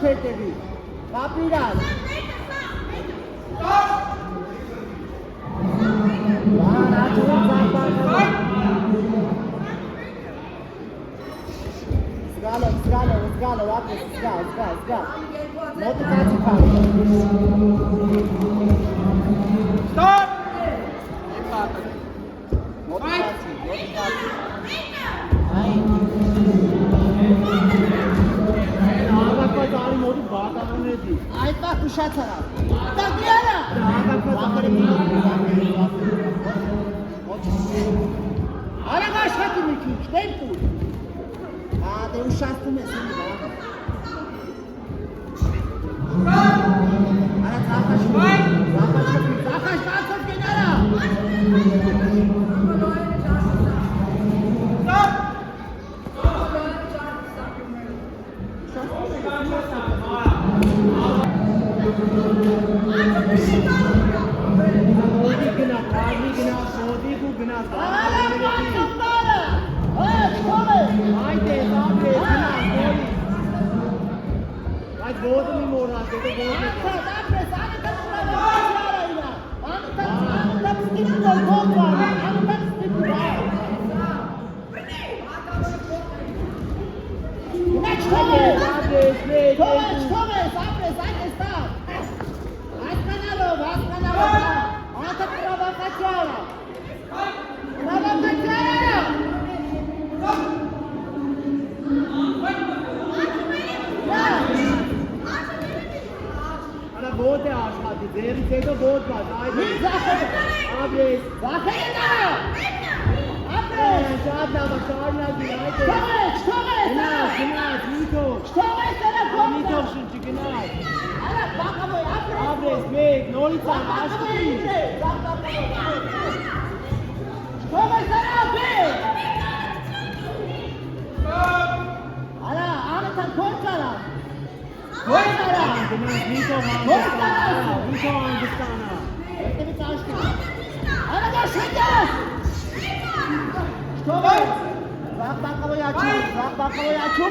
հետևի։ Կապիրան։ Բան, աչում ծապակը։ Զգալով, ապրես, զգա։ Մոտը կացի կար։ Ստոպ! Մոտը կացի։ Աղակված արի մոտի բատանան էդի։ Այդ պակ ուշաց արա։ Տակիարա։ Աղակված արի Արագ աշխատի մի քիչ, տեմպու։ Դե ուշացնում ես ինձ բաղը։ Արա ծախաշ կենարա։ Bodo mi mora, bodo bodo. Bote aşağıda, değeri şeyde boğut var. Haydi. Abi. Bakayım da. Abi. Şahane ama şahane değil. Haydi. Şahane. Günah. Mito. Şahane sana kom. Mito şimdi günah. Ara bakalım abi. Abi, bek. Nolita. Aşkı. Şahane sana abi. Ara, anlatan korkara. Korkara. Mito Hindustana. Este bir taştı. Ana başlayacağız. Şöyle. Bak bakalım açıyor. Bak bakalım açıyor.